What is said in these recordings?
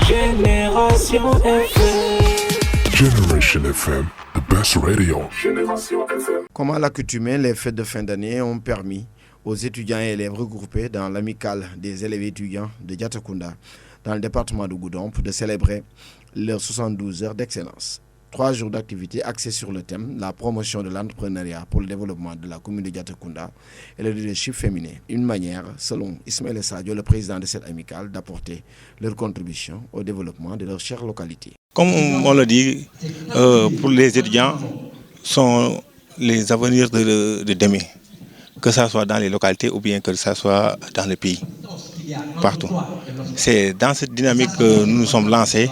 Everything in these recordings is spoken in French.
Génération FM. Generation FM, the best radio. Génération FM. Comme à l'accoutumée, les fêtes de fin d'année ont permis aux étudiants et élèves regroupés dans l'amicale des élèves étudiants de Diatakunda, dans le département de Goudomp, de célébrer leurs 72 heures d'excellence. 3 jours d'activité axés sur le thème la promotion de l'entrepreneuriat pour le développement de la commune de Diatakunda et le leadership féminin. Une manière, selon Ismaël Sadio, le président de cette amicale, d'apporter leur contribution au développement de leur chère localité. Comme on le dit, pour les étudiants, sont les avenirs de demain, que ce soit dans les localités ou bien que ce soit dans le pays, partout. C'est dans cette dynamique que nous nous sommes lancés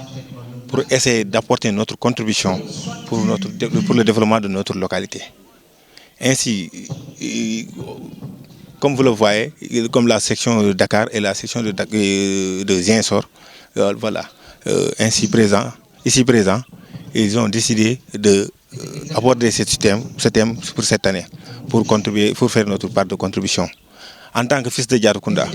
pour essayer d'apporter notre contribution pour le développement de notre localité. Ainsi, comme vous le voyez, comme la section de Dakar et la section de Ziensor, voilà, ici présent, ils ont décidé d'aborder ce thème pour cette année, pour contribuer, pour faire notre part de contribution. En tant que fils de Diatakunda,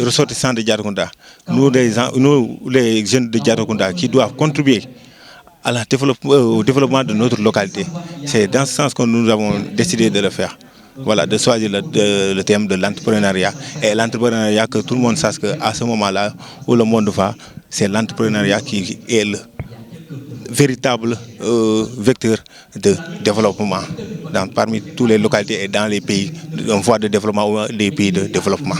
ressortissants de Diatakunda, nous les jeunes de Diatakunda qui doivent contribuer au développement de notre localité, c'est dans ce sens que nous avons décidé de le faire. Voilà, de choisir le thème de l'entrepreneuriat. Et l'entrepreneuriat, que tout le monde sache qu'à ce moment-là où le monde va, c'est l'entrepreneuriat qui est le véritable vecteur de développement parmi toutes les localités et dans les pays en voie de développement ou les pays de développement.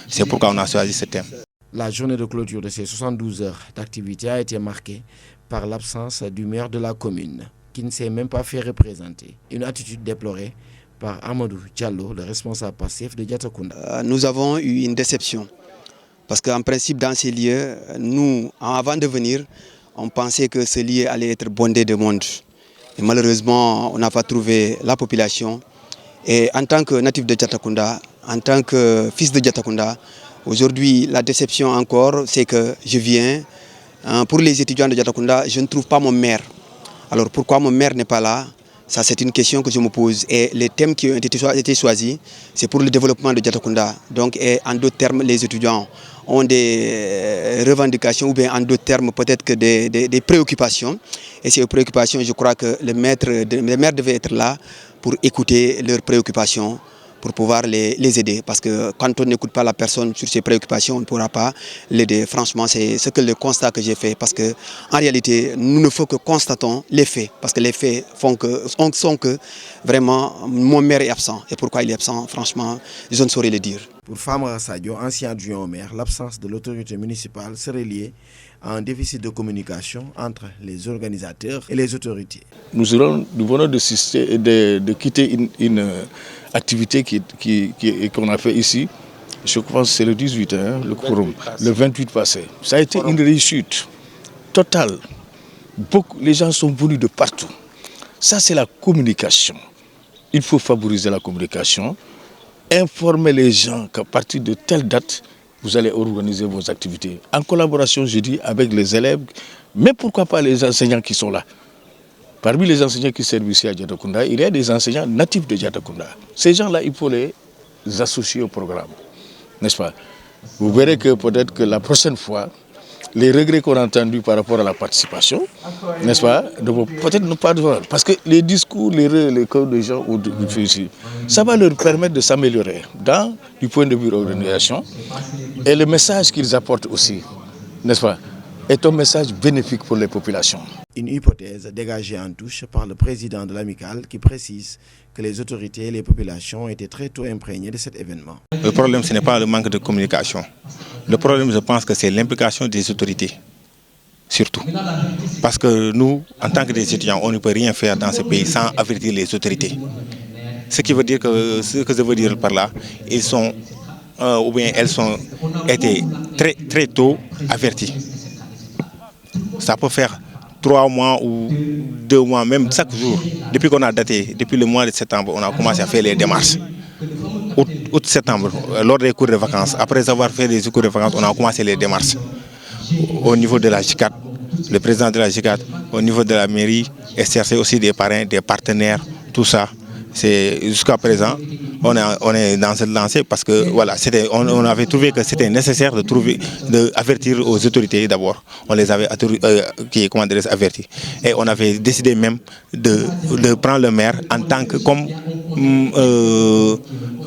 C'est pourquoi on a choisi ce thème. La journée de clôture de ces 72 heures d'activité a été marquée par l'absence du maire de la commune, qui ne s'est même pas fait représenter. Une attitude déplorée par Amadou Diallo, le responsable passif de Diatakunda. Nous avons eu une déception, parce qu'en principe, dans ces lieux, nous, avant de venir, on pensait que ce lieu allait être bondé de monde. Et malheureusement, on n'a pas trouvé la population. Et en tant que natif de Diatakunda, en tant que fils de Diatakunda, aujourd'hui, la déception encore, c'est que je viens. Pour les étudiants de Diatakunda, je ne trouve pas mon maire. Alors pourquoi mon maire n'est pas là? Ça, c'est une question que je me pose. Et les thèmes qui ont été choisis, c'est pour le développement de Diatakunda. Donc, en d'autres termes, les étudiants ont des revendications ou bien en d'autres termes, peut-être que des préoccupations. Et ces préoccupations, je crois que le maire devait être là pour écouter leurs préoccupations, pour pouvoir les aider. Parce que quand on n'écoute pas la personne sur ses préoccupations, on ne pourra pas l'aider. Franchement, c'est ce que le constat que j'ai fait. Parce qu'en réalité, nous ne faut que constatons les faits. Parce que les faits sont que vraiment mon maire est absent. Et pourquoi il est absent, franchement, je ne saurais le dire. Pour Famara Sadio, ancien adjoint au maire, l'absence de l'autorité municipale serait liée à un déficit de communication entre les organisateurs et les autorités. Nous venons de quitter une activité qu'on a fait ici. Je crois que c'est le 18, le quorum, le 28 passé. Ça a été une réussite totale. Les gens sont venus de partout. Ça, c'est la communication. Il faut favoriser la communication. Informer les gens qu'à partir de telle date, vous allez organiser vos activités. En collaboration, je dis, avec les élèves, mais pourquoi pas les enseignants qui sont là. Parmi les enseignants qui servent ici à Diatakunda, il y a des enseignants natifs de Diatakunda. Ces gens-là, il faut les associer au programme, n'est-ce pas? Vous verrez que peut-être que la prochaine fois, les regrets qu'on a entendus par rapport à la participation, n'est-ce pas, peut-être ne pas devoir. Parce que les discours, les cours des gens ici, ça va leur permettre de s'améliorer du point de vue de l'organisation. Et le message qu'ils apportent aussi, n'est-ce pas, est un message bénéfique pour les populations. Une hypothèse dégagée en touche par le président de l'amicale qui précise que les autorités et les populations étaient très tôt imprégnées de cet événement. Le problème, ce n'est pas le manque de communication. Le problème, je pense que c'est l'implication des autorités, surtout. Parce que nous, en tant que des étudiants, on ne peut rien faire dans ce pays sans avertir les autorités. Ce que je veux dire par là, ils sont, ou bien elles sont été très, très tôt averties. Ça peut faire 3 mois ou 2 mois, même chaque jour. Depuis qu'on a daté, depuis le mois de septembre, on a commencé à faire les démarches. Août-septembre, lors des cours de vacances, après avoir fait les cours de vacances, on a commencé les démarches. Au niveau de la JICAT, le président de la JICAT, au niveau de la mairie, et chercher aussi des parrains, des partenaires, tout ça. Jusqu'à présent, on est dans cette lancée parce que voilà, on avait trouvé que c'était nécessaire d'avertir aux autorités d'abord. On les avait avertis. Et on avait décidé même de prendre le maire en tant que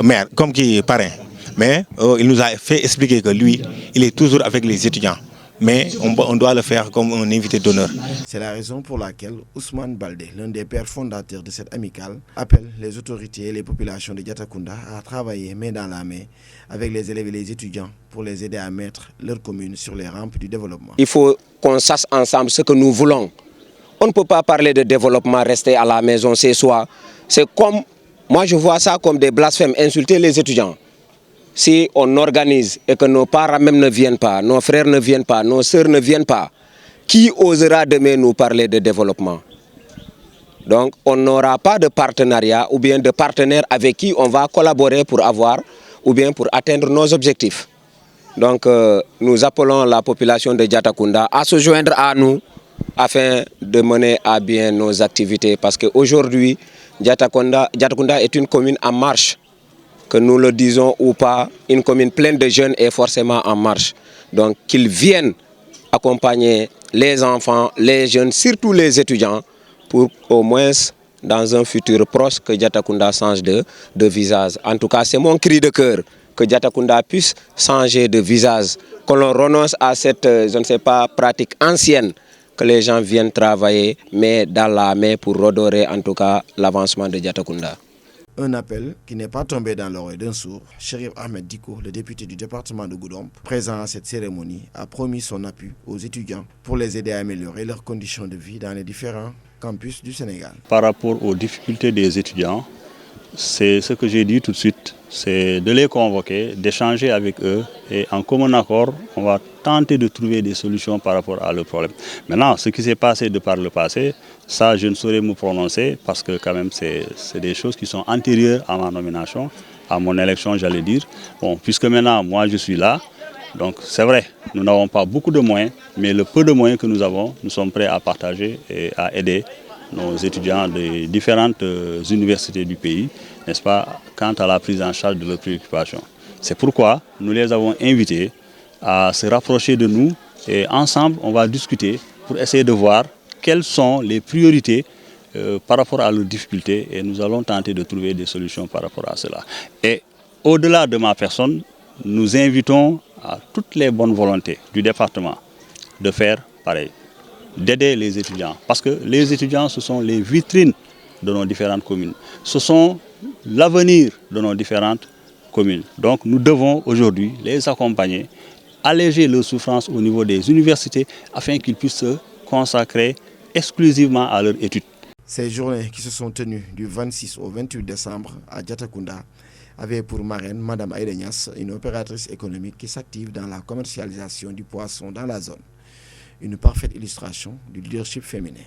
maire, comme qui est parrain. Mais il nous a fait expliquer que lui, il est toujours avec les étudiants. Mais on doit le faire comme un invité d'honneur. C'est la raison pour laquelle Ousmane Baldé, l'un des pères fondateurs de cette amicale, appelle les autorités et les populations de Diatakunda à travailler main dans la main avec les élèves et les étudiants pour les aider à mettre leur commune sur les rampes du développement. Il faut qu'on sache ensemble ce que nous voulons. On ne peut pas parler de développement, rester à la maison, c'est soi. C'est comme, moi je vois ça comme des blasphèmes, insulter les étudiants. Si on organise et que nos parents même ne viennent pas, nos frères ne viennent pas, nos sœurs ne viennent pas, qui osera demain nous parler de développement? Donc on n'aura pas de partenariat ou bien de partenaires avec qui on va collaborer pour avoir ou bien pour atteindre nos objectifs. Donc nous appelons la population de Diatakunda à se joindre à nous afin de mener à bien nos activités parce qu'aujourd'hui, Diatakunda est une commune en marche. Que nous le disons ou pas, une commune pleine de jeunes est forcément en marche. Donc qu'ils viennent accompagner les enfants, les jeunes, surtout les étudiants, pour au moins dans un futur proche que Diatakunda change de visage. En tout cas, c'est mon cri de cœur, que Diatakunda puisse changer de visage, que l'on renonce à cette, je ne sais pas, pratique ancienne, que les gens viennent travailler, mais dans la main pour redorer en tout cas l'avancement de Diatakunda. Un appel qui n'est pas tombé dans l'oreille d'un sourd. Chérif Ahmed Diko, le député du département de Goudomp, présent à cette cérémonie, a promis son appui aux étudiants pour les aider à améliorer leurs conditions de vie dans les différents campus du Sénégal. Par rapport aux difficultés des étudiants, c'est ce que j'ai dit tout de suite, c'est de les convoquer, d'échanger avec eux et en commun accord, on va tenter de trouver des solutions par rapport à leurs problèmes. Maintenant, ce qui s'est passé de par le passé, ça je ne saurais me prononcer parce que quand même c'est des choses qui sont antérieures à ma nomination, à mon élection j'allais dire. Bon, puisque maintenant moi je suis là, donc c'est vrai, nous n'avons pas beaucoup de moyens, mais le peu de moyens que nous avons, nous sommes prêts à partager et à aider nos étudiants des différentes universités du pays, n'est-ce pas, quant à la prise en charge de leurs préoccupations. C'est pourquoi nous les avons invités à se rapprocher de nous et ensemble on va discuter pour essayer de voir quelles sont les priorités par rapport à leurs difficultés et nous allons tenter de trouver des solutions par rapport à cela. Et au-delà de ma personne, nous invitons à toutes les bonnes volontés du département de faire pareil, d'aider les étudiants. Parce que les étudiants, ce sont les vitrines de nos différentes communes. Ce sont l'avenir de nos différentes communes. Donc nous devons aujourd'hui les accompagner, alléger leurs souffrances au niveau des universités afin qu'ils puissent se consacrer exclusivement à leurs études. Ces journées qui se sont tenues du 26 au 28 décembre à Diatakunda avaient pour marraine Mme Aïda Niass, une opératrice économique qui s'active dans la commercialisation du poisson dans la zone. Une parfaite illustration du leadership féminin.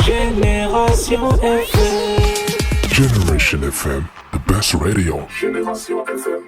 Génération FM. Generation FM, the best radio. Génération FM.